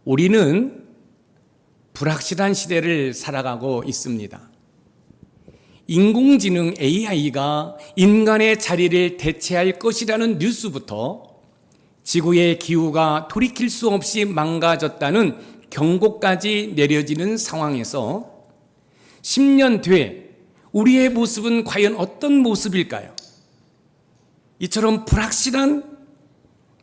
우리는 불확실한 시대를 살아가고 있습니다. 인공지능 AI가 인간의 자리를 대체할 것이라는 뉴스부터 지구의 기후가 돌이킬 수 없이 망가졌다는 경고까지 내려지는 상황에서 10년 뒤에 우리의 모습은 과연 어떤 모습일까요? 이처럼 불확실한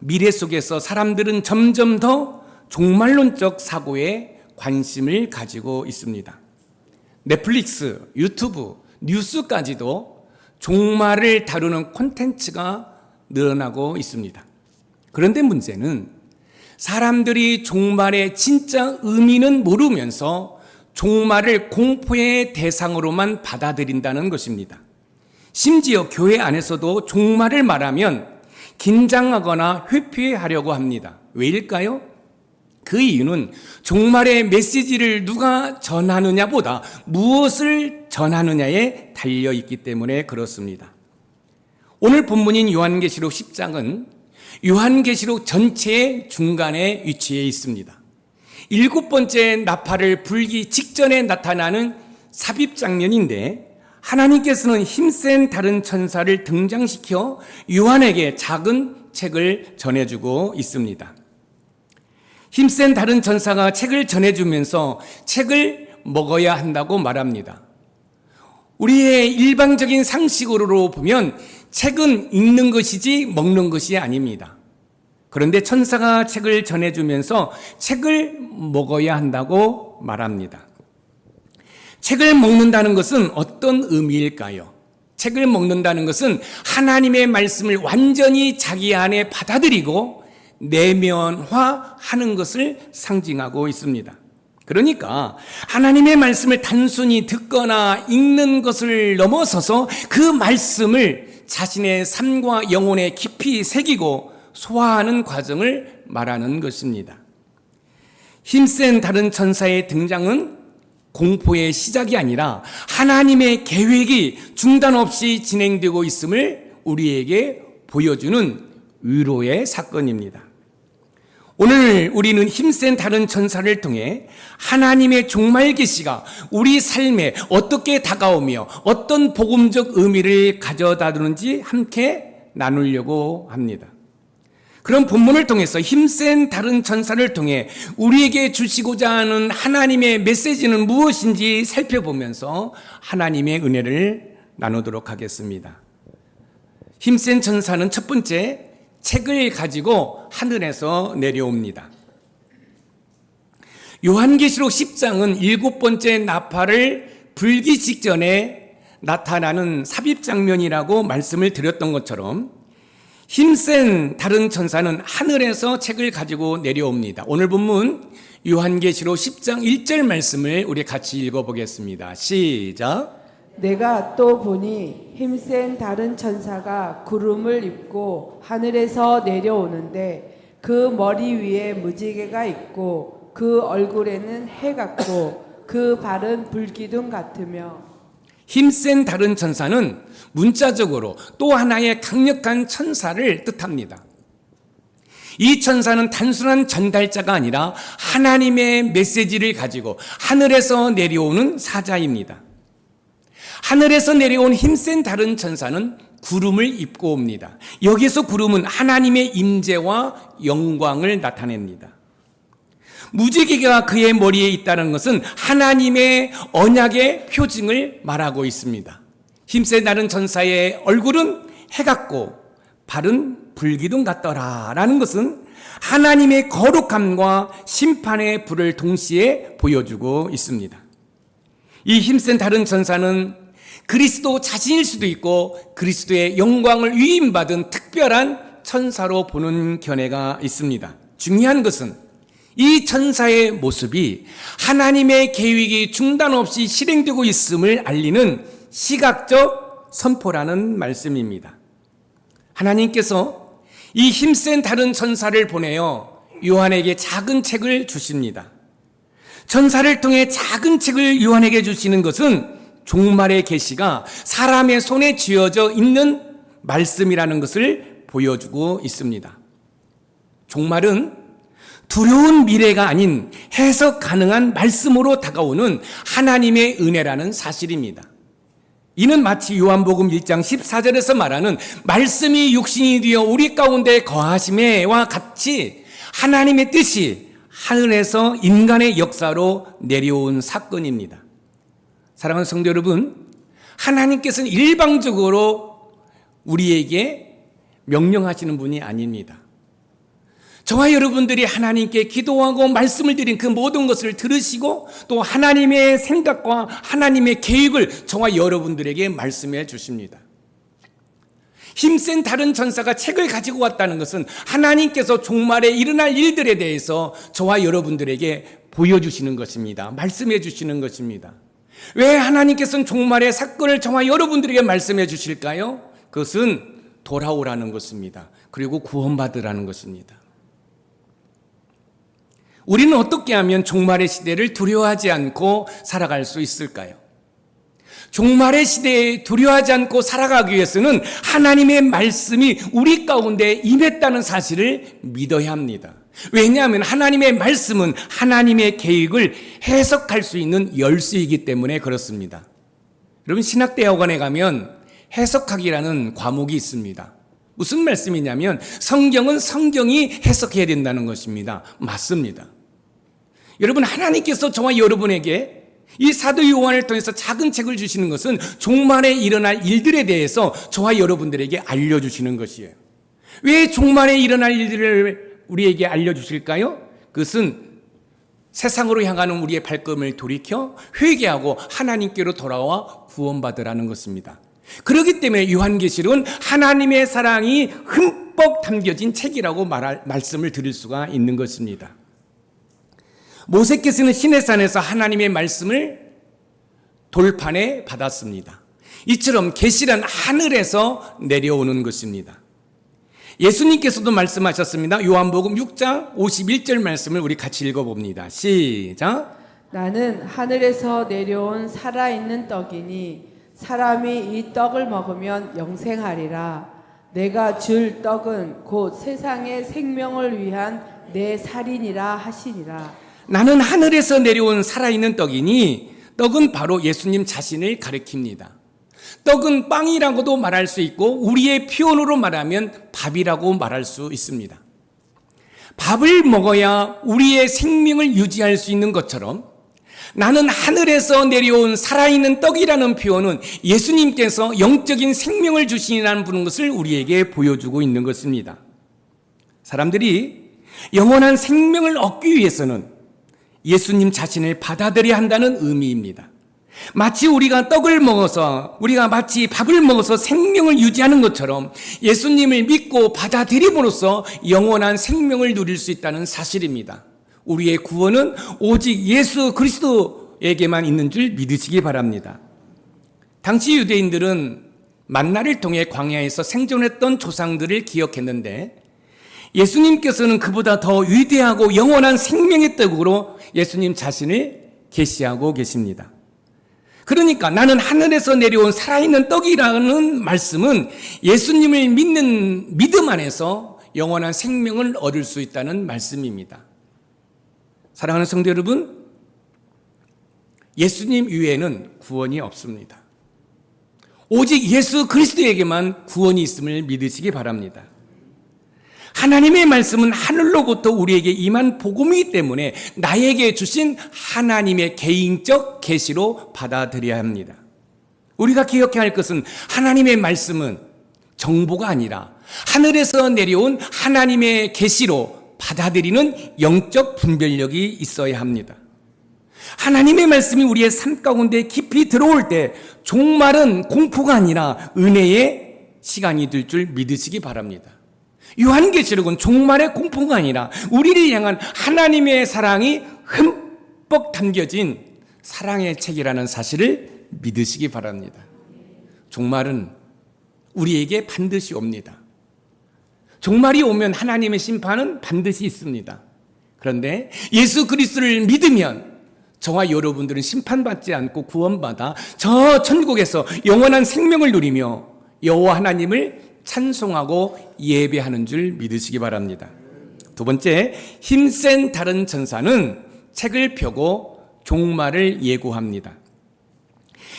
미래 속에서 사람들은 점점 더 종말론적 사고에 관심을 가지고 있습니다. 넷플릭스, 유튜브, 뉴스까지도 종말을 다루는 콘텐츠가 늘어나고 있습니다. 그런데 문제는 사람들이 종말의 진짜 의미는 모르면서 종말을 공포의 대상으로만 받아들인다는 것입니다. 심지어 교회 안에서도 종말을 말하면 긴장하거나 회피하려고 합니다. 왜일까요? 그 이유는 종말의 메시지를 누가 전하느냐보다 무엇을 전하느냐에 달려있기 때문에 그렇습니다. 오늘 본문인 요한계시록 10장은 요한계시록 전체의 중간에 위치해 있습니다. 7번째 나팔을 불기 직전에 나타나는 삽입 장면인데 하나님께서는 힘센 다른 천사를 등장시켜 요한에게 작은 책을 전해주고 있습니다. 힘센 다른 천사가 책을 전해주면서 책을 먹어야 한다고 말합니다. 우리의 일반적인 상식으로 보면 책은 읽는 것이지 먹는 것이 아닙니다. 그런데 천사가 책을 전해주면서 책을 먹어야 한다고 말합니다. 책을 먹는다는 것은 어떤 의미일까요? 책을 먹는다는 것은 하나님의 말씀을 완전히 자기 안에 받아들이고 내면화하는 것을 상징하고 있습니다. 그러니까 하나님의 말씀을 단순히 듣거나 읽는 것을 넘어서서 그 말씀을 자신의 삶과 영혼에 깊이 새기고 소화하는 과정을 말하는 것입니다. 힘센 다른 천사의 등장은 공포의 시작이 아니라 하나님의 계획이 중단 없이 진행되고 있음을 우리에게 보여주는 위로의 사건입니다. 오늘 우리는 힘센 다른 천사를 통해 하나님의 종말 계시가 우리 삶에 어떻게 다가오며 어떤 복음적 의미를 가져다 주는지 함께 나누려고 합니다. 그런 본문을 통해서 힘센 다른 천사를 통해 우리에게 주시고자 하는 하나님의 메시지는 무엇인지 살펴보면서 하나님의 은혜를 나누도록 하겠습니다. 힘센 천사는 첫 번째 책을 가지고 하늘에서 내려옵니다. 요한계시록 10장은 7번째 나팔을 불기 직전에 나타나는 삽입 장면이라고 말씀을 드렸던 것처럼 힘센 다른 천사는 하늘에서 책을 가지고 내려옵니다. 오늘 본문 요한계시록 10장 1절 말씀을 우리 같이 읽어보겠습니다. 시작. 내가 또 보니 힘센 다른 천사가 구름을 입고 하늘에서 내려오는데 그 머리 위에 무지개가 있고 그 얼굴에는 해 같고 그 발은 불기둥 같으며. 힘센 다른 천사는 문자적으로 또 하나의 강력한 천사를 뜻합니다. 이 천사는 단순한 전달자가 아니라 하나님의 메시지를 가지고 하늘에서 내려오는 사자입니다. 하늘에서 내려온 힘센 다른 천사는 구름을 입고 옵니다. 여기서 구름은 하나님의 임재와 영광을 나타냅니다. 무지개가 그의 머리에 있다는 것은 하나님의 언약의 표징을 말하고 있습니다. 힘센 다른 천사의 얼굴은 해 같고 발은 불기둥 같더라라는 것은 하나님의 거룩함과 심판의 불을 동시에 보여주고 있습니다. 이 힘센 다른 천사는 그리스도 자신일 수도 있고 그리스도의 영광을 위임받은 특별한 천사로 보는 견해가 있습니다. 중요한 것은 이 천사의 모습이 하나님의 계획이 중단 없이 실행되고 있음을 알리는 시각적 선포라는 말씀입니다. 하나님께서 이 힘센 다른 천사를 보내어 요한에게 작은 책을 주십니다. 천사를 통해 작은 책을 요한에게 주시는 것은 종말의 계시가 사람의 손에 쥐어져 있는 말씀이라는 것을 보여주고 있습니다. 종말은 두려운 미래가 아닌 해석 가능한 말씀으로 다가오는 하나님의 은혜라는 사실입니다. 이는 마치 요한복음 1장 14절에서 말하는 말씀이 육신이 되어 우리 가운데 거하심에와 같이 하나님의 뜻이 하늘에서 인간의 역사로 내려온 사건입니다. 사랑하는 성도 여러분, 하나님께서는 일방적으로 우리에게 명령하시는 분이 아닙니다. 저와 여러분들이 하나님께 기도하고 말씀을 드린 그 모든 것을 들으시고 또 하나님의 생각과 하나님의 계획을 저와 여러분들에게 말씀해 주십니다. 힘센 다른 전사가 책을 가지고 왔다는 것은 하나님께서 종말에 일어날 일들에 대해서 저와 여러분들에게 보여주시는 것입니다. 말씀해 주시는 것입니다. 왜 하나님께서는 종말의 사건을 저와 여러분들에게 말씀해 주실까요? 그것은 돌아오라는 것입니다. 그리고 구원받으라는 것입니다. 우리는 어떻게 하면 종말의 시대를 두려워하지 않고 살아갈 수 있을까요? 종말의 시대에 두려워하지 않고 살아가기 위해서는 하나님의 말씀이 우리 가운데 임했다는 사실을 믿어야 합니다. 왜냐하면 하나님의 말씀은 하나님의 계획을 해석할 수 있는 열쇠이기 때문에 그렇습니다. 여러분, 신학대학원에 가면 해석학이라는 과목이 있습니다. 무슨 말씀이냐면 성경은 성경이 해석해야 된다는 것입니다. 맞습니다. 여러분, 하나님께서 저와 여러분에게 이 사도 요한을 통해서 작은 책을 주시는 것은 종말에 일어날 일들에 대해서 저와 여러분들에게 알려주시는 것이에요. 왜 종말에 일어날 일들을 우리에게 알려주실까요? 그것은 세상으로 향하는 우리의 발걸음을 돌이켜 회개하고 하나님께로 돌아와 구원받으라는 것입니다. 그렇기 때문에 요한계시록은 하나님의 사랑이 흠뻑 담겨진 책이라고 말씀을 드릴 수가 있는 것입니다. 모세께서는 시내산에서 하나님의 말씀을 돌판에 받았습니다. 이처럼 계시란 하늘에서 내려오는 것입니다. 예수님께서도 말씀하셨습니다. 요한복음 6장 51절 말씀을 우리 같이 읽어봅니다. 시작. 나는 하늘에서 내려온 살아있는 떡이니 사람이 이 떡을 먹으면 영생하리라. 내가 줄 떡은 곧 세상의 생명을 위한 내 살이니라 하시니라. 나는 하늘에서 내려온 살아있는 떡이니, 떡은 바로 예수님 자신을 가리킵니다. 떡은 빵이라고도 말할 수 있고 우리의 표현으로 말하면 밥이라고 말할 수 있습니다. 밥을 먹어야 우리의 생명을 유지할 수 있는 것처럼 나는 하늘에서 내려온 살아있는 떡이라는 표현은 예수님께서 영적인 생명을 주시는 것을 우리에게 보여주고 있는 것입니다. 사람들이 영원한 생명을 얻기 위해서는 예수님 자신을 받아들여야 한다는 의미입니다. 마치 우리가 떡을 먹어서, 우리가 마치 밥을 먹어서 생명을 유지하는 것처럼 예수님을 믿고 받아들임으로써 영원한 생명을 누릴 수 있다는 사실입니다. 우리의 구원은 오직 예수 그리스도에게만 있는 줄 믿으시기 바랍니다. 당시 유대인들은 만나를 통해 광야에서 생존했던 조상들을 기억했는데 예수님께서는 그보다 더 위대하고 영원한 생명의 떡으로 예수님 자신을 계시하고 계십니다. 그러니까 나는 하늘에서 내려온 살아있는 떡이라는 말씀은 예수님을 믿는 믿음 안에서 영원한 생명을 얻을 수 있다는 말씀입니다. 사랑하는 성도 여러분, 예수님 이외에는 구원이 없습니다. 오직 예수 그리스도에게만 구원이 있음을 믿으시기 바랍니다. 하나님의 말씀은 하늘로부터 우리에게 임한 복음이기 때문에 나에게 주신 하나님의 개인적 계시로 받아들여야 합니다. 우리가 기억해야 할 것은 하나님의 말씀은 정보가 아니라 하늘에서 내려온 하나님의 계시로 받아들이는 영적 분별력이 있어야 합니다. 하나님의 말씀이 우리의 삶 가운데 깊이 들어올 때 종말은 공포가 아니라 은혜의 시간이 될 줄 믿으시기 바랍니다. 요한계시록은 종말의 공포가 아니라 우리를 향한 하나님의 사랑이 흠뻑 담겨진 사랑의 책이라는 사실을 믿으시기 바랍니다. 종말은 우리에게 반드시 옵니다. 종말이 오면 하나님의 심판은 반드시 있습니다. 그런데 예수 그리스도를 믿으면 저와 여러분들은 심판받지 않고 구원받아 저 천국에서 영원한 생명을 누리며 여호와 하나님을 찬송하고 예배하는 줄 믿으시기 바랍니다. 두 번째, 힘센 다른 천사는 책을 펴고 종말을 예고합니다.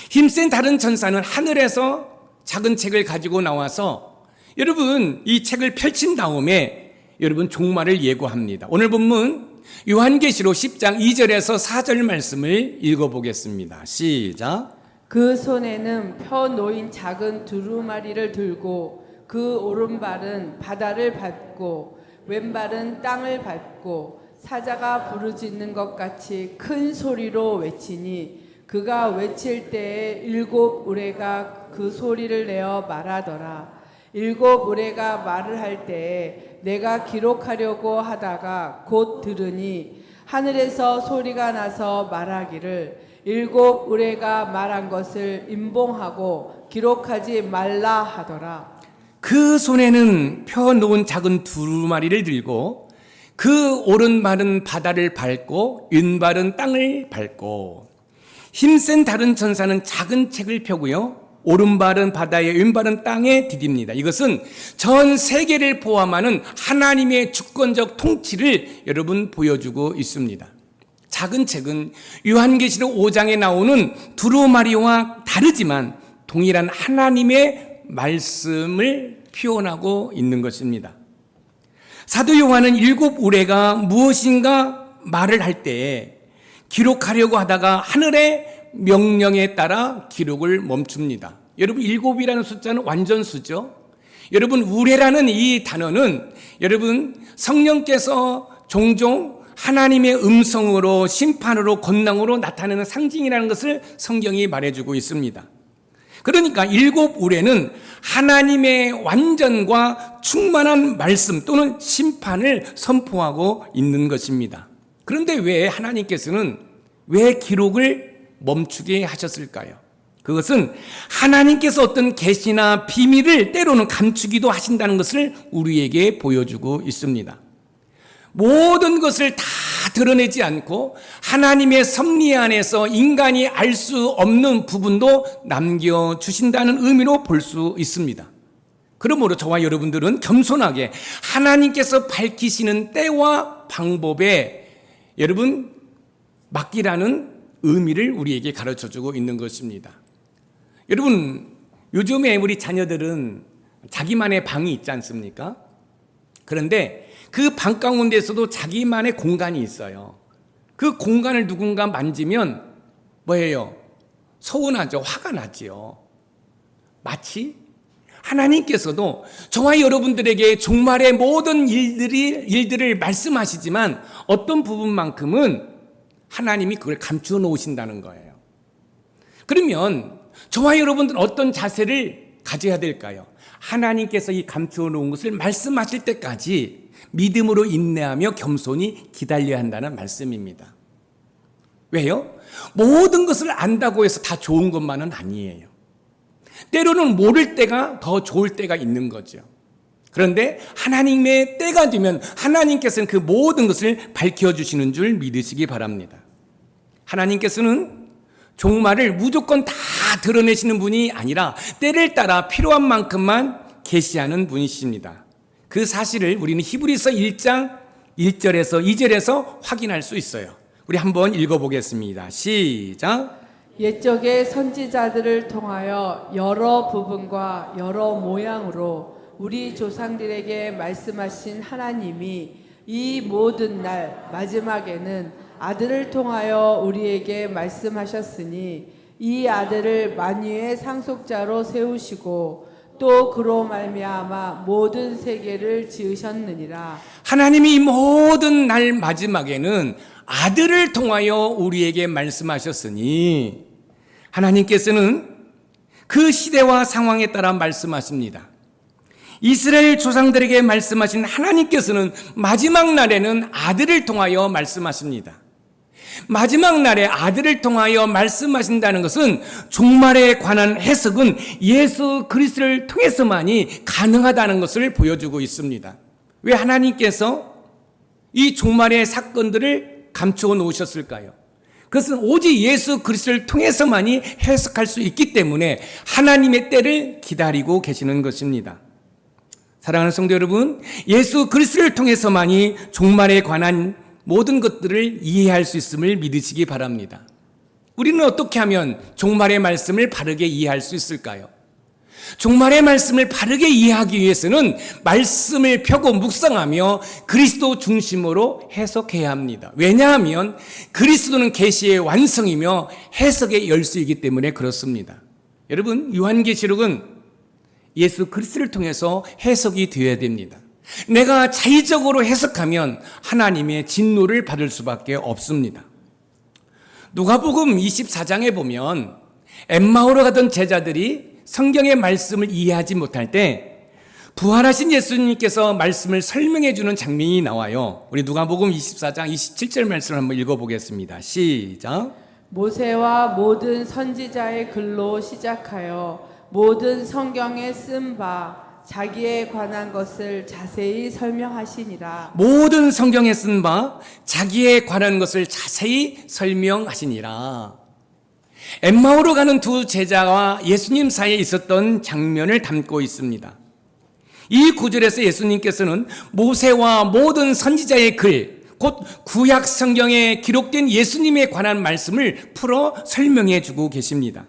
힘센 다른 천사는 하늘에서 작은 책을 가지고 나와서 여러분 이 책을 펼친 다음에 여러분 종말을 예고합니다. 오늘 본문 요한계시록 10장 2절에서 4절 말씀을 읽어보겠습니다. 시작. 그 손에는 펴 놓인 작은 두루마리를 들고 그 오른발은 바다를 밟고 왼발은 땅을 밟고 사자가 부르짖는 것 같이 큰 소리로 외치니 그가 외칠 때에 일곱 우레가 그 소리를 내어 말하더라. 일곱 우레가 말을 할 때에 내가 기록하려고 하다가 곧 들으니 하늘에서 소리가 나서 말하기를 일곱 우레가 말한 것을 임봉하고 기록하지 말라 하더라. 그 손에는 펴놓은 작은 두루마리를 들고 그 오른발은 바다를 밟고 왼발은 땅을 밟고 힘센 다른 천사는 작은 책을 펴고요. 오른발은 바다에 왼발은 땅에 디딥니다. 이것은 전 세계를 포함하는 하나님의 주권적 통치를 여러분 보여주고 있습니다. 작은 책은 요한계시록 5장에 나오는 두루마리와 다르지만 동일한 하나님의 말씀을 표현하고 있는 것입니다. 사도 요한은 일곱 우레가 무엇인가 말을 할 때에 기록하려고 하다가 하늘의 명령에 따라 기록을 멈춥니다. 여러분 일곱이라는 숫자는 완전수죠. 여러분 우레라는 이 단어는 여러분 성령께서 종종 하나님의 음성으로 심판으로 권능으로 나타내는 상징이라는 것을 성경이 말해주고 있습니다. 그러니까 일곱 우레는 하나님의 완전과 충만한 말씀 또는 심판을 선포하고 있는 것입니다. 그런데 왜 하나님께서는 왜 기록을 멈추게 하셨을까요? 그것은 하나님께서 어떤 계시나 비밀을 때로는 감추기도 하신다는 것을 우리에게 보여주고 있습니다. 모든 것을 다 드러내지 않고 하나님의 섭리 안에서 인간이 알 수 없는 부분도 남겨주신다는 의미로 볼 수 있습니다. 그러므로 저와 여러분들은 겸손하게 하나님께서 밝히시는 때와 방법에 여러분 맡기라는 의미를 우리에게 가르쳐주고 있는 것입니다. 여러분 요즘에 우리 자녀들은 자기만의 방이 있지 않습니까? 그런데 그 방 가운데서도 자기만의 공간이 있어요. 그 공간을 누군가 만지면 뭐예요? 서운하죠. 화가 나지요. 마치 하나님께서도 저와 여러분들에게 종말의 모든 일들을 말씀하시지만 어떤 부분만큼은 하나님이 그걸 감추어 놓으신다는 거예요. 그러면 저와 여러분들은 어떤 자세를 가져야 될까요? 하나님께서 이 감추어 놓은 것을 말씀하실 때까지 믿음으로 인내하며 겸손히 기다려야 한다는 말씀입니다. 왜요? 모든 것을 안다고 해서 다 좋은 것만은 아니에요. 때로는 모를 때가 더 좋을 때가 있는 거죠. 그런데 하나님의 때가 되면 하나님께서는 그 모든 것을 밝혀주시는 줄 믿으시기 바랍니다. 하나님께서는 종말을 무조건 다 드러내시는 분이 아니라 때를 따라 필요한 만큼만 계시하는 분이십니다. 그 사실을 우리는 히브리서 1장 1절에서 2절에서 확인할 수 있어요. 우리 한번 읽어보겠습니다. 시작. 옛적의 선지자들을 통하여 여러 부분과 여러 모양으로 우리 조상들에게 말씀하신 하나님이 이 모든 날 마지막에는 아들을 통하여 우리에게 말씀하셨으니 이 아들을 만유의 상속자로 세우시고 또 그로 말미암아 모든 세계를 지으셨느니라. 하나님이 이 모든 날 마지막에는 아들을 통하여 우리에게 말씀하셨으니 하나님께서는 그 시대와 상황에 따라 말씀하십니다. 이스라엘 조상들에게 말씀하신 하나님께서는 마지막 날에는 아들을 통하여 말씀하십니다. 마지막 날에 아들을 통하여 말씀하신다는 것은 종말에 관한 해석은 예수 그리스도를 통해서만이 가능하다는 것을 보여주고 있습니다. 왜 하나님께서 이 종말의 사건들을 감추어 놓으셨을까요? 그것은 오직 예수 그리스도를 통해서만이 해석할 수 있기 때문에 하나님의 때를 기다리고 계시는 것입니다. 사랑하는 성도 여러분, 예수 그리스도를 통해서만이 종말에 관한 모든 것들을 이해할 수 있음을 믿으시기 바랍니다. 우리는 어떻게 하면 종말의 말씀을 바르게 이해할 수 있을까요? 종말의 말씀을 바르게 이해하기 위해서는 말씀을 펴고 묵상하며 그리스도 중심으로 해석해야 합니다. 왜냐하면 그리스도는 계시의 완성이며 해석의 열쇠이기 때문에 그렇습니다. 여러분, 요한계시록은 예수 그리스도를 통해서 해석이 되어야 됩니다. 내가 자의적으로 해석하면 하나님의 진노를 받을 수밖에 없습니다. 누가복음 24장에 보면 엠마오로 가던 제자들이 성경의 말씀을 이해하지 못할 때 부활하신 예수님께서 말씀을 설명해 주는 장면이 나와요. 우리 누가복음 24장 27절 말씀을 한번 읽어보겠습니다. 시작. 모세와 모든 선지자의 글로 시작하여 모든 성경에 쓴 바 자기에 관한 것을 자세히 설명하시니라. 모든 성경에 쓴 바 자기에 관한 것을 자세히 설명하시니라. 엠마오로 가는 두 제자와 예수님 사이에 있었던 장면을 담고 있습니다. 이 구절에서 예수님께서는 모세와 모든 선지자의 글, 곧 구약 성경에 기록된 예수님에 관한 말씀을 풀어 설명해 주고 계십니다.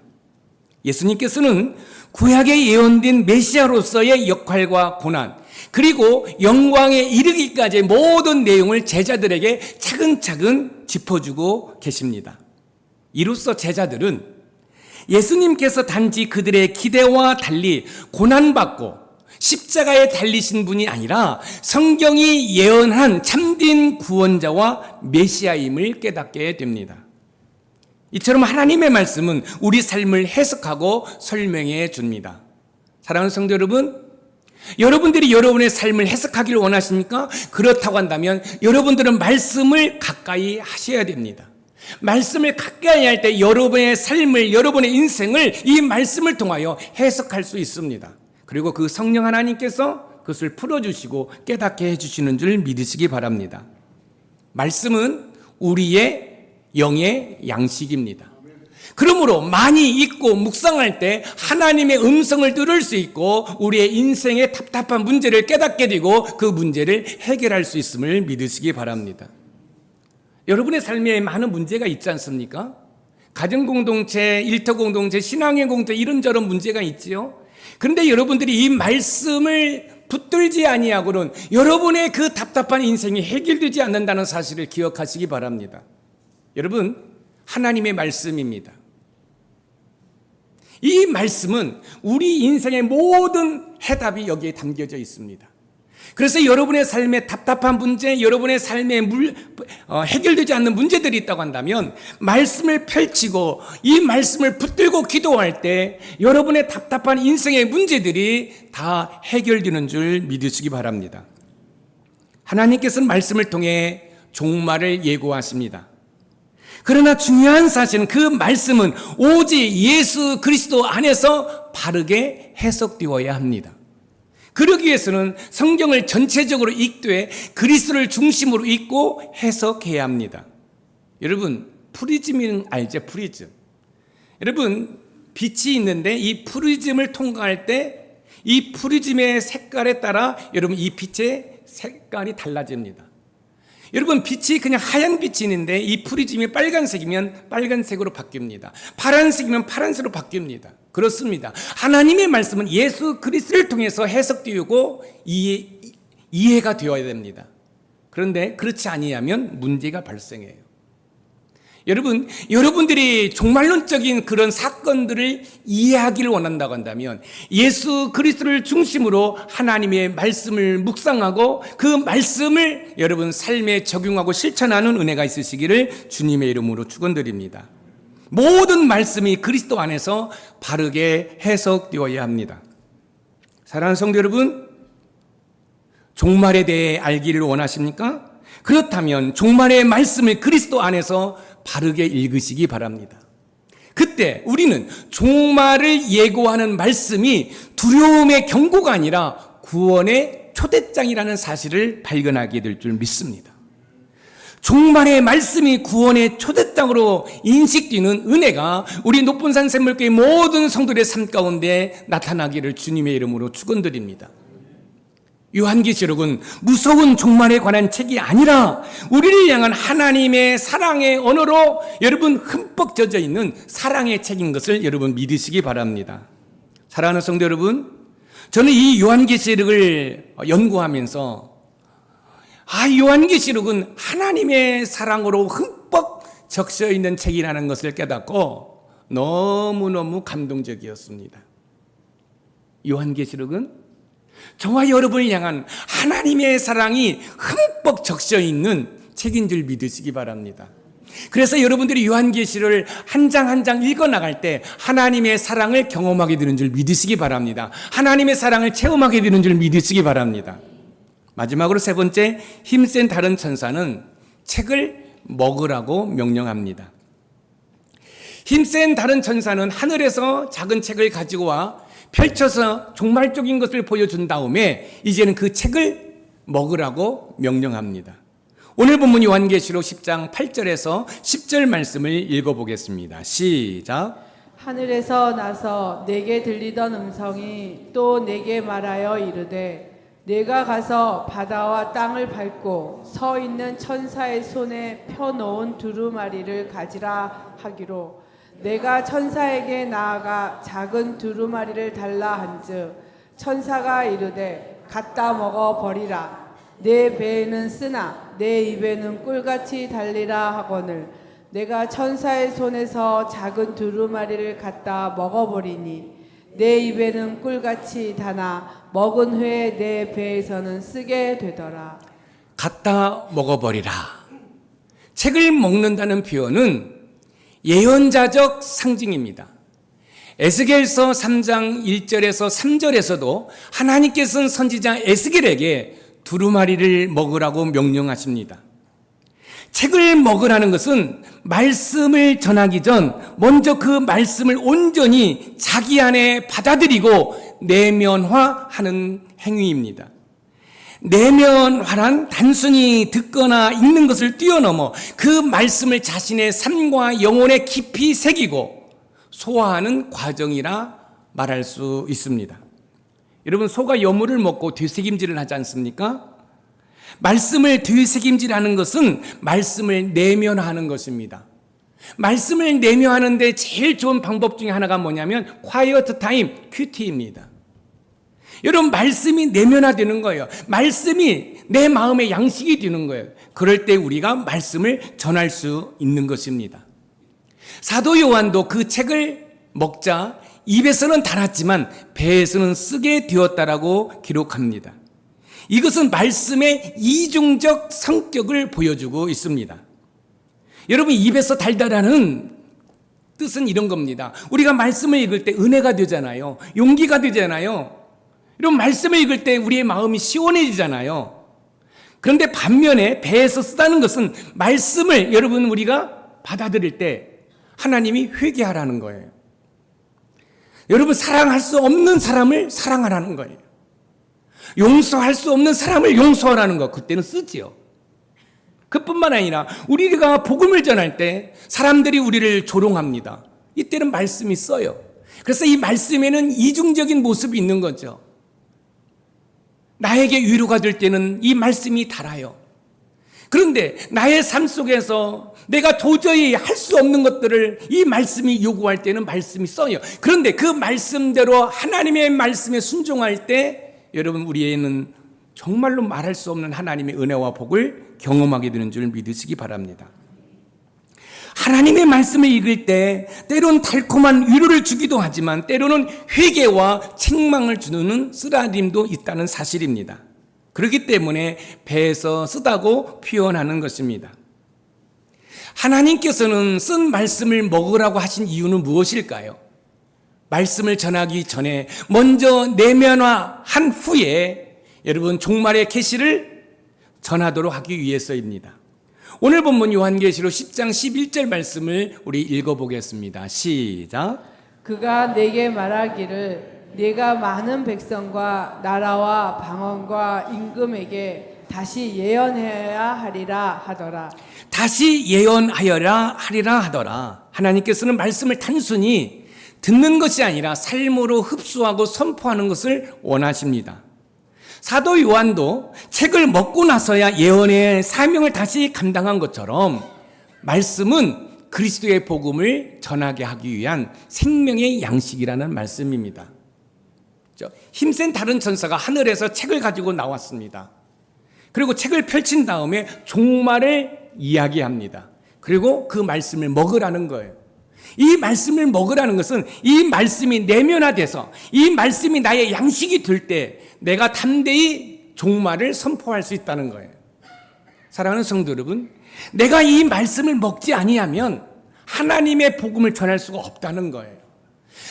예수님께서는 구약에 예언된 메시아로서의 역할과 고난, 그리고 영광에 이르기까지의 모든 내용을 제자들에게 차근차근 짚어주고 계십니다. 이로써 제자들은 예수님께서 단지 그들의 기대와 달리 고난받고 십자가에 달리신 분이 아니라 성경이 예언한 참된 구원자와 메시아임을 깨닫게 됩니다. 이처럼 하나님의 말씀은 우리 삶을 해석하고 설명해 줍니다. 사랑하는 성도 여러분, 여러분들이 여러분의 삶을 해석하기를 원하십니까? 그렇다고 한다면 여러분들은 말씀을 가까이 하셔야 됩니다. 말씀을 가까이 할 때 여러분의 삶을, 여러분의 인생을 이 말씀을 통하여 해석할 수 있습니다. 그리고 그 성령 하나님께서 그것을 풀어주시고 깨닫게 해주시는 줄 믿으시기 바랍니다. 말씀은 우리의 영의 양식입니다. 그러므로 많이 읽고 묵상할 때 하나님의 음성을 들을 수 있고 우리의 인생의 답답한 문제를 깨닫게 되고 그 문제를 해결할 수 있음을 믿으시기 바랍니다. 여러분의 삶에 많은 문제가 있지 않습니까? 가정공동체, 일터공동체, 신앙의 공동체 이런저런 문제가 있지요. 그런데 여러분들이 이 말씀을 붙들지 아니하고는 여러분의 그 답답한 인생이 해결되지 않는다는 사실을 기억하시기 바랍니다. 여러분, 하나님의 말씀입니다. 이 말씀은 우리 인생의 모든 해답이 여기에 담겨져 있습니다. 그래서 여러분의 삶에 답답한 문제, 여러분의 삶에 해결되지 않는 문제들이 있다고 한다면 말씀을 펼치고 이 말씀을 붙들고 기도할 때 여러분의 답답한 인생의 문제들이 다 해결되는 줄 믿으시기 바랍니다. 하나님께서는 말씀을 통해 종말을 예고하십니다. 그러나 중요한 사실은 그 말씀은 오직 예수 그리스도 안에서 바르게 해석되어야 합니다. 그러기 위해서는 성경을 전체적으로 읽되 그리스도를 중심으로 읽고 해석해야 합니다. 여러분, 프리즘은 알죠? 프리즘. 여러분, 빛이 있는데 이 프리즘을 통과할 때 이 프리즘의 색깔에 따라 여러분 이 빛의 색깔이 달라집니다. 여러분, 빛이 그냥 하얀 빛이 있는데 이 프리즘이 빨간색이면 빨간색으로 바뀝니다. 파란색이면 파란색으로 바뀝니다. 그렇습니다. 하나님의 말씀은 예수 그리스도를 통해서 해석되고 이해가 되어야 됩니다. 그런데 그렇지 아니하면 문제가 발생해요. 여러분, 여러분들이 종말론적인 그런 사건들을 이해하기를 원한다고 한다면 예수 그리스도를 중심으로 하나님의 말씀을 묵상하고 그 말씀을 여러분 삶에 적용하고 실천하는 은혜가 있으시기를 주님의 이름으로 축원드립니다. 모든 말씀이 그리스도 안에서 바르게 해석되어야 합니다. 사랑하는 성도 여러분, 종말에 대해 알기를 원하십니까? 그렇다면 종말의 말씀을 그리스도 안에서 바르게 읽으시기 바랍니다. 그때 우리는 종말을 예고하는 말씀이 두려움의 경고가 아니라 구원의 초대장이라는 사실을 발견하게 될 줄 믿습니다. 종말의 말씀이 구원의 초대장으로 인식되는 은혜가 우리 높은산 샘물교회 모든 성도들의 삶 가운데 나타나기를 주님의 이름으로 축원드립니다. 요한계시록은 무서운 종말에 관한 책이 아니라 우리를 향한 하나님의 사랑의 언어로 여러분 흠뻑 젖어 있는 사랑의 책인 것을 여러분 믿으시기 바랍니다. 사랑하는 성도 여러분, 저는 이 요한계시록을 연구하면서 요한계시록은 하나님의 사랑으로 흠뻑 적셔 있는 책이라는 것을 깨닫고 너무너무 감동적이었습니다. 요한계시록은 저와 여러분을 향한 하나님의 사랑이 흠뻑 적셔 있는 책인 줄 믿으시기 바랍니다. 그래서 여러분들이 요한계시를 한 장 한 장 읽어나갈 때 하나님의 사랑을 경험하게 되는 줄 믿으시기 바랍니다. 하나님의 사랑을 체험하게 되는 줄 믿으시기 바랍니다. 마지막으로 세 번째, 힘센 다른 천사는 책을 먹으라고 명령합니다. 힘센 다른 천사는 하늘에서 작은 책을 가지고 와 펼쳐서 종말적인 것을 보여준 다음에 이제는 그 책을 먹으라고 명령합니다. 오늘 본문 요한계시록 10장 8절에서 10절 말씀을 읽어보겠습니다. 시작. 하늘에서 나서 내게 들리던 음성이 또 내게 말하여 이르되 내가 가서 바다와 땅을 밟고 서 있는 천사의 손에 펴놓은 두루마리를 가지라 하기로 내가 천사에게 나아가 작은 두루마리를 달라 한즉 천사가 이르되 갖다 먹어 버리라. 내 배에는 쓰나 내 입에는 꿀같이 달리라 하거늘 내가 천사의 손에서 작은 두루마리를 갖다 먹어버리니 내 입에는 꿀같이 다나 먹은 후에 내 배에서는 쓰게 되더라. 갖다 먹어버리라. 책을 먹는다는 표현은 예언자적 상징입니다. 에스겔서 3장 1절에서 3절에서도 하나님께서는 선지자 에스겔에게 두루마리를 먹으라고 명령하십니다. 책을 먹으라는 것은 말씀을 전하기 전 먼저 그 말씀을 온전히 자기 안에 받아들이고 내면화하는 행위입니다. 내면화란 단순히 듣거나 읽는 것을 뛰어넘어 그 말씀을 자신의 삶과 영혼에 깊이 새기고 소화하는 과정이라 말할 수 있습니다. 여러분, 소가 여물을 먹고 되새김질을 하지 않습니까? 말씀을 되새김질하는 것은 말씀을 내면화하는 것입니다. 말씀을 내면화하는데 제일 좋은 방법 중에 하나가 뭐냐면 quiet time, QT입니다. 여러분, 말씀이 내면화되는 거예요. 말씀이 내 마음의 양식이 되는 거예요. 그럴 때 우리가 말씀을 전할 수 있는 것입니다. 사도 요한도 그 책을 먹자 입에서는 달았지만 배에서는 쓰게 되었다라고 기록합니다. 이것은 말씀의 이중적 성격을 보여주고 있습니다. 여러분, 입에서 달달하는 뜻은 이런 겁니다. 우리가 말씀을 읽을 때 은혜가 되잖아요. 용기가 되잖아요. 이런 말씀을 읽을 때 우리의 마음이 시원해지잖아요. 그런데 반면에 배에서 쓰다는 것은 말씀을 여러분 우리가 받아들일 때 하나님이 회개하라는 거예요. 여러분, 사랑할 수 없는 사람을 사랑하라는 거예요. 용서할 수 없는 사람을 용서하라는 거. 그때는 쓰지요. 그뿐만 아니라 우리가 복음을 전할 때 사람들이 우리를 조롱합니다. 이때는 말씀이 써요. 그래서 이 말씀에는 이중적인 모습이 있는 거죠. 나에게 위로가 될 때는 이 말씀이 달아요. 그런데 나의 삶 속에서 내가 도저히 할 수 없는 것들을 이 말씀이 요구할 때는 말씀이 써요. 그런데 그 말씀대로 하나님의 말씀에 순종할 때 여러분, 우리에는 정말로 말할 수 없는 하나님의 은혜와 복을 경험하게 되는 줄 믿으시기 바랍니다. 하나님의 말씀을 읽을 때 때로는 달콤한 위로를 주기도 하지만 때로는 회개와 책망을 주는 쓰라림도 있다는 사실입니다. 그렇기 때문에 배에서 쓰다고 표현하는 것입니다. 하나님께서는 쓴 말씀을 먹으라고 하신 이유는 무엇일까요? 말씀을 전하기 전에 먼저 내면화한 후에 여러분 종말의 계시를 전하도록 하기 위해서입니다. 오늘 본문 요한계시록 10장 11절 말씀을 우리 읽어보겠습니다. 시작. 그가 내게 말하기를 네가 많은 백성과 나라와 방언과 임금에게 다시 예언해야 하리라 하더라. 다시 예언하여라 하리라 하더라. 하나님께서는 말씀을 단순히 듣는 것이 아니라 삶으로 흡수하고 선포하는 것을 원하십니다. 사도 요한도 책을 먹고 나서야 예언의 사명을 다시 감당한 것처럼 말씀은 그리스도의 복음을 전하게 하기 위한 생명의 양식이라는 말씀입니다. 힘센 다른 천사가 하늘에서 책을 가지고 나왔습니다. 그리고 책을 펼친 다음에 종말을 이야기합니다. 그리고 그 말씀을 먹으라는 거예요. 이 말씀을 먹으라는 것은 이 말씀이 내면화돼서 이 말씀이 나의 양식이 될 때 내가 담대히 종말을 선포할 수 있다는 거예요. 사랑하는 성도 여러분, 내가 이 말씀을 먹지 아니하면 하나님의 복음을 전할 수가 없다는 거예요.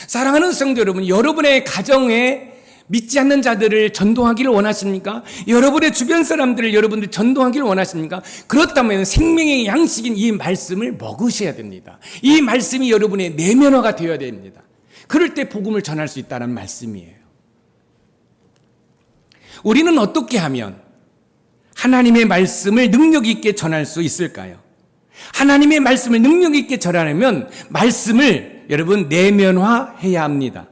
사랑하는 성도 여러분, 여러분의 가정에 믿지 않는 자들을 전도하기를 원하십니까? 여러분의 주변 사람들을 여러분들 전도하기를 원하십니까? 그렇다면 생명의 양식인 이 말씀을 먹으셔야 됩니다. 이 말씀이 여러분의 내면화가 되어야 됩니다. 그럴 때 복음을 전할 수 있다는 말씀이에요. 우리는 어떻게 하면 하나님의 말씀을 능력 있게 전할 수 있을까요? 하나님의 말씀을 능력 있게 전하려면 말씀을 여러분 내면화해야 합니다.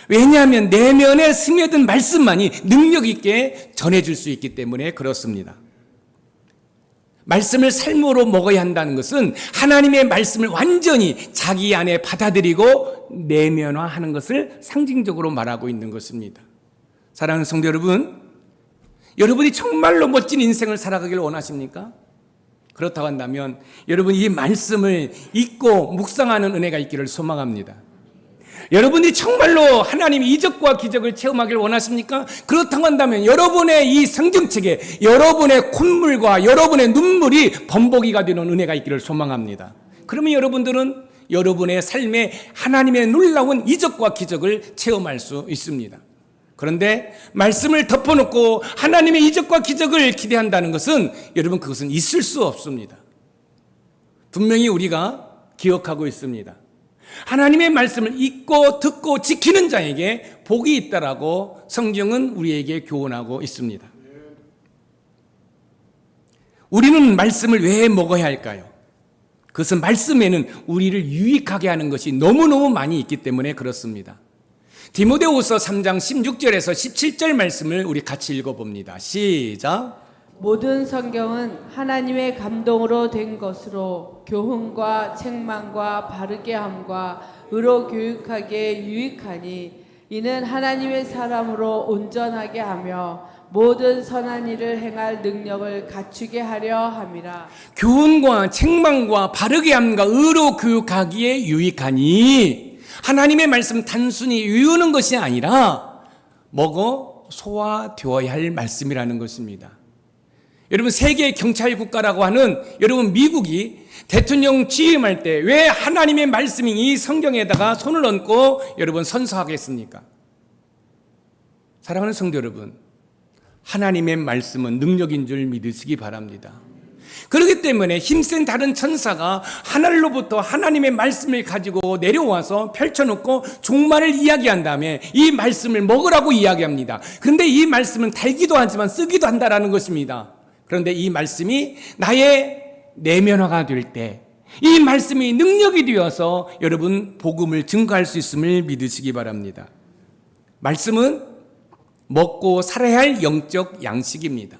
왜냐하면 내면에 스며든 말씀만이 능력 있게 전해줄 수 있기 때문에 그렇습니다. 말씀을 삶으로 먹어야 한다는 것은 하나님의 말씀을 완전히 자기 안에 받아들이고 내면화하는 것을 상징적으로 말하고 있는 것입니다. 사랑하는 성도 여러분, 여러분이 정말로 멋진 인생을 살아가기를 원하십니까? 그렇다고 한다면 여러분 이 말씀을 읽고 묵상하는 은혜가 있기를 소망합니다. 여러분이 정말로 하나님의 이적과 기적을 체험하기를 원하십니까? 그렇다고 한다면 여러분의 이 성경책에 여러분의 콧물과 여러분의 눈물이 범벅이가 되는 은혜가 있기를 소망합니다. 그러면 여러분들은 여러분의 삶에 하나님의 놀라운 이적과 기적을 체험할 수 있습니다. 그런데 말씀을 덮어놓고 하나님의 이적과 기적을 기대한다는 것은 여러분 그것은 있을 수 없습니다. 분명히 우리가 기억하고 있습니다. 하나님의 말씀을 읽고 듣고 지키는 자에게 복이 있다라고 성경은 우리에게 교훈하고 있습니다. 우리는 말씀을 왜 먹어야 할까요? 그것은 말씀에는 우리를 유익하게 하는 것이 너무너무 많이 있기 때문에 그렇습니다. 디모데후서 3장 16절에서 17절 말씀을 우리 같이 읽어봅니다. 시작. 모든 성경은 하나님의 감동으로 된 것으로 교훈과 책망과 바르게 함과 의로 교육하기에 유익하니 이는 하나님의 사람으로 온전하게 하며 모든 선한 일을 행할 능력을 갖추게 하려 함이라. 교훈과 책망과 바르게 함과 의로 교육하기에 유익하니 하나님의 말씀 단순히 외우는 것이 아니라 먹어 소화되어야 할 말씀이라는 것입니다. 여러분 세계 경찰 국가라고 하는 여러분 미국이 대통령 취임할 때 왜 하나님의 말씀인 이 성경에다가 손을 얹고 여러분 선서하겠습니까? 사랑하는 성도 여러분, 하나님의 말씀은 능력인 줄 믿으시기 바랍니다. 그렇기 때문에 힘센 다른 천사가 하늘로부터 하나님의 말씀을 가지고 내려와서 펼쳐놓고 종말을 이야기한 다음에 이 말씀을 먹으라고 이야기합니다. 그런데 이 말씀은 달기도 하지만 쓰기도 한다라는 것입니다. 그런데 이 말씀이 나의 내면화가 될 때 이 말씀이 능력이 되어서 여러분 복음을 증거할 수 있음을 믿으시기 바랍니다. 말씀은 먹고 살아야 할 영적 양식입니다.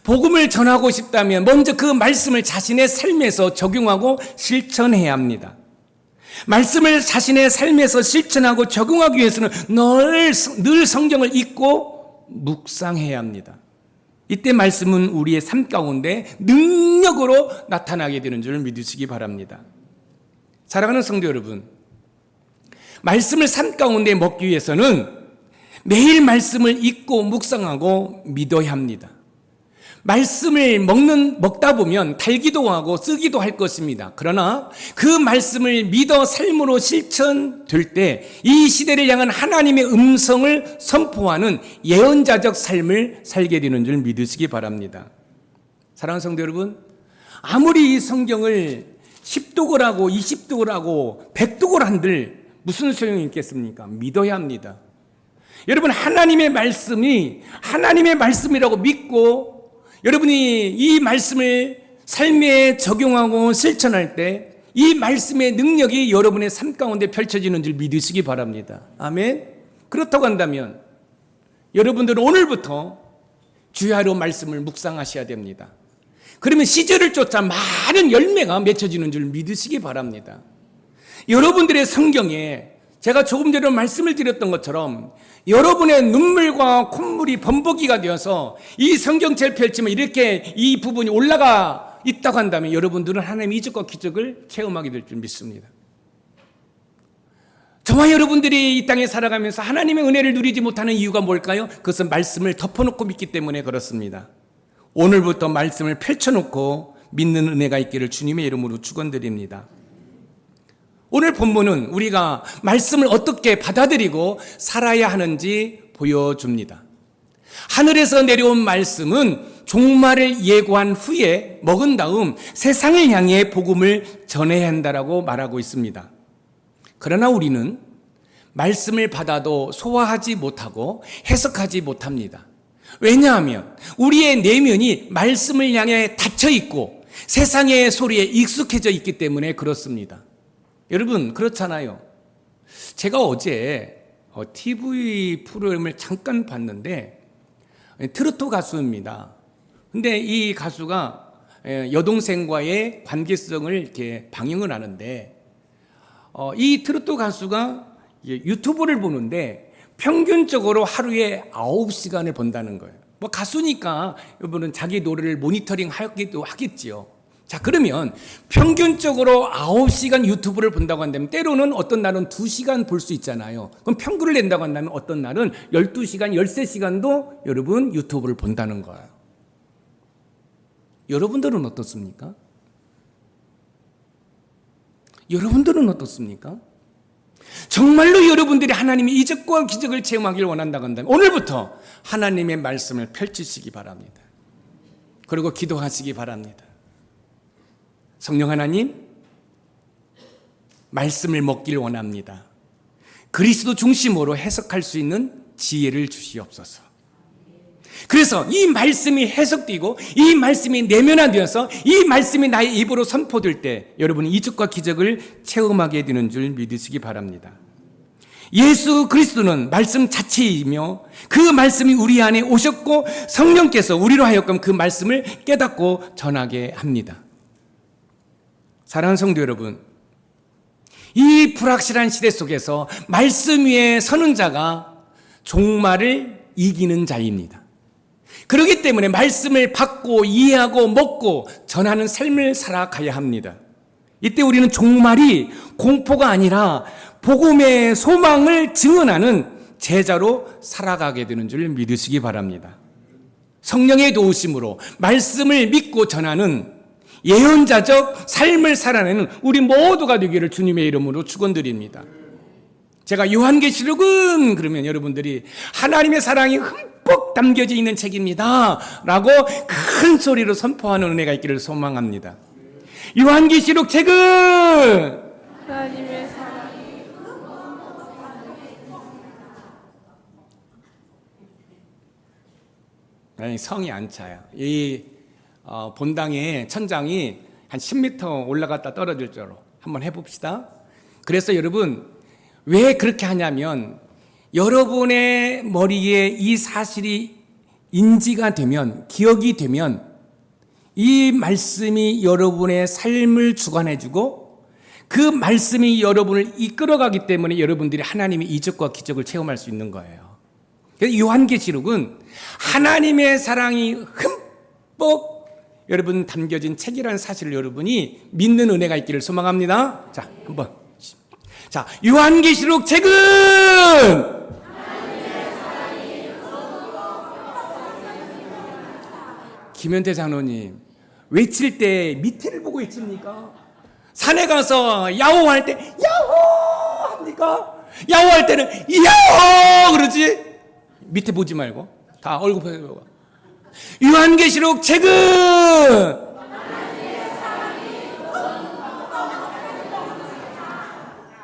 복음을 전하고 싶다면 먼저 그 말씀을 자신의 삶에서 적용하고 실천해야 합니다. 말씀을 자신의 삶에서 실천하고 적용하기 위해서는 늘 성경을 읽고 묵상해야 합니다. 이때 말씀은 우리의 삶 가운데 능력으로 나타나게 되는 줄 믿으시기 바랍니다. 사랑하는 성도 여러분, 말씀을 삶 가운데 먹기 위해서는 매일 말씀을 읽고 묵상하고 믿어야 합니다. 말씀을 먹다 보면 달기도 하고 쓰기도 할 것입니다. 그러나 그 말씀을 믿어 삶으로 실천될 때 이 시대를 향한 하나님의 음성을 선포하는 예언자적 삶을 살게 되는 줄 믿으시기 바랍니다. 사랑하는 성도 여러분, 아무리 이 성경을 10독을 하고 20독을 하고 100독을 한들 무슨 소용이 있겠습니까? 믿어야 합니다. 여러분 하나님의 말씀이 하나님의 말씀이라고 믿고 여러분이 이 말씀을 삶에 적용하고 실천할 때 이 말씀의 능력이 여러분의 삶 가운데 펼쳐지는 줄 믿으시기 바랍니다. 아멘. 그렇다고 한다면 여러분들은 오늘부터 주야로 말씀을 묵상하셔야 됩니다. 그러면 시절을 쫓아 많은 열매가 맺혀지는 줄 믿으시기 바랍니다. 여러분들의 성경에 제가 조금 전에 말씀을 드렸던 것처럼 여러분의 눈물과 콧물이 범벅이가 되어서 이 성경책을 펼치면 이렇게 이 부분이 올라가 있다고 한다면 여러분들은 하나님의 이적과 기적을 체험하게 될 줄 믿습니다. 저와 여러분들이 이 땅에 살아가면서 하나님의 은혜를 누리지 못하는 이유가 뭘까요? 그것은 말씀을 덮어놓고 믿기 때문에 그렇습니다. 오늘부터 말씀을 펼쳐놓고 믿는 은혜가 있기를 주님의 이름으로 축원드립니다. 오늘 본문은 우리가 말씀을 어떻게 받아들이고 살아야 하는지 보여줍니다. 하늘에서 내려온 말씀은 종말을 예고한 후에 먹은 다음 세상을 향해 복음을 전해야 한다라고 말하고 있습니다. 그러나 우리는 말씀을 받아도 소화하지 못하고 해석하지 못합니다. 왜냐하면 우리의 내면이 말씀을 향해 닫혀 있고 세상의 소리에 익숙해져 있기 때문에 그렇습니다. 여러분 그렇잖아요. 제가 어제 TV 프로그램을 잠깐 봤는데 트로트 가수입니다. 근데 이 가수가 여동생과의 관계성을 이렇게 방영을 하는데 이 트로트 가수가 유튜브를 보는데 평균적으로 하루에 9시간을 본다는 거예요. 뭐 가수니까 여러분은 자기 노래를 모니터링 하기도 하겠지요. 자, 그러면 평균적으로 9시간 유튜브를 본다고 한다면 때로는 어떤 날은 2시간 볼 수 있잖아요. 그럼 평균을 낸다고 한다면 어떤 날은 12시간, 13시간도 여러분 유튜브를 본다는 거예요. 여러분들은 어떻습니까? 여러분들은 어떻습니까? 정말로 여러분들이 하나님의 이적과 기적을 체험하기를 원한다고 한다면 오늘부터 하나님의 말씀을 펼치시기 바랍니다. 그리고 기도하시기 바랍니다. 성령 하나님, 말씀을 먹기를 원합니다. 그리스도 중심으로 해석할 수 있는 지혜를 주시옵소서. 그래서 이 말씀이 해석되고 이 말씀이 내면화되어서 이 말씀이 나의 입으로 선포될 때 여러분이 이적과 기적을 체험하게 되는 줄 믿으시기 바랍니다. 예수 그리스도는 말씀 자체이며 그 말씀이 우리 안에 오셨고 성령께서 우리로 하여금 그 말씀을 깨닫고 전하게 합니다. 사랑하는 성도 여러분, 이 불확실한 시대 속에서 말씀 위에 서는 자가 종말을 이기는 자입니다. 그렇기 때문에 말씀을 받고 이해하고 먹고 전하는 삶을 살아가야 합니다. 이때 우리는 종말이 공포가 아니라 복음의 소망을 증언하는 제자로 살아가게 되는 줄 믿으시기 바랍니다. 성령의 도우심으로 말씀을 믿고 전하는 예언자적 삶을 살아내는 우리 모두가 되기를 주님의 이름으로 축원드립니다. 제가 요한계시록은 그러면 여러분들이 하나님의 사랑이 흠뻑 담겨져 있는 책입니다 라고 큰 소리로 선포하는 은혜가 있기를 소망합니다. 요한계시록 책은 하나님의 사랑이 아니, 성이 안 차요. 이 본당의 천장이 한 10m 올라갔다 떨어질 줄로 한번 해봅시다. 그래서 여러분 왜 그렇게 하냐면 여러분의 머리에 이 사실이 인지가 되면, 기억이 되면 이 말씀이 여러분의 삶을 주관해주고 그 말씀이 여러분을 이끌어가기 때문에 여러분들이 하나님의 이적과 기적을 체험할 수 있는 거예요. 그래서 요한계시록은 하나님의 사랑이 흠뻑 여러분 담겨진 책이라는 사실을 여러분이 믿는 은혜가 있기를 소망합니다. 자, 한번. 자, 요한계시록 책은 김현태 장로님 외칠 때 밑에를 보고 외칩니까? 산에 가서 야호할 때 야호 합니까? 야호할 때는 야호 그러지? 밑에 보지 말고 다 얼굴 보고. 요한계시록 책은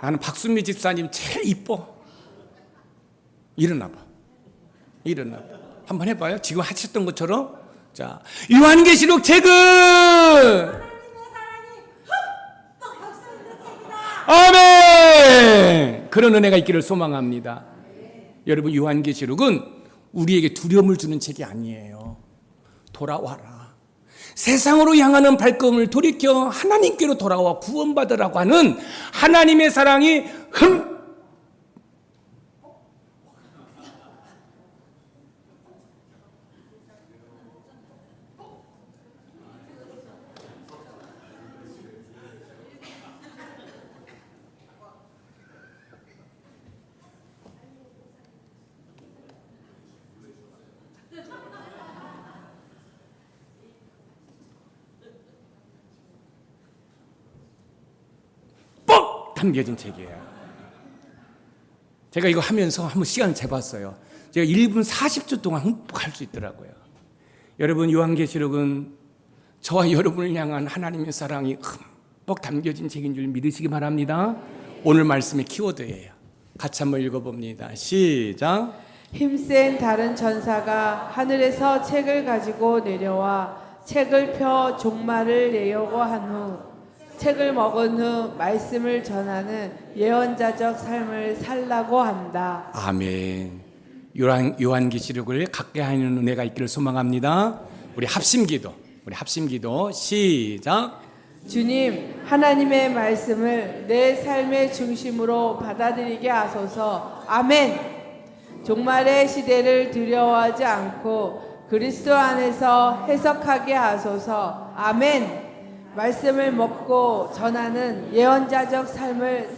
나는 박순미 집사님 제일 이뻐. 일어나봐. 일어나봐. 한번 해봐요. 지금 하셨던 것처럼. 자, 요한계시록 책은 아멘. 그런 은혜가 있기를 소망합니다. 여러분 요한계시록은 우리에게 두려움을 주는 책이 아니에요. 돌아와라. 세상으로 향하는 발걸음을 돌이켜 하나님께로 돌아와 구원받으라고 하는 하나님의 사랑이 뻑 담겨진 책이에요. 제가 이거 하면서 한번 시간을 재봤어요. 제가 1분 40초 동안 흠뻑할 수 있더라고요. 여러분, 요한계시록은 저와 여러분을 향한 하나님의 사랑이 흠뻑 담겨진 책인 줄 믿으시기 바랍니다. 오늘 말씀의 키워드예요. 같이 한번 읽어봅니다. 시작. 힘센 다른 천사가 하늘에서 책을 가지고 내려와 책을 펴 종말을 내려고 한 후 책을 먹은 후 말씀을 전하는 예언자적 삶을 살라고 한다. 아멘. 요한계시록을 갖게 하는 은혜가 있기를 소망합니다. 우리 합심기도 시작. 주님, 하나님의 말씀을 내 삶의 중심으로 받아들이게 하소서. 아멘. 종말의 시대를 두려워하지 않고 그리스도 안에서 해석하게 하소서. 아멘. 말씀을 먹고 전하는 예언자적 삶을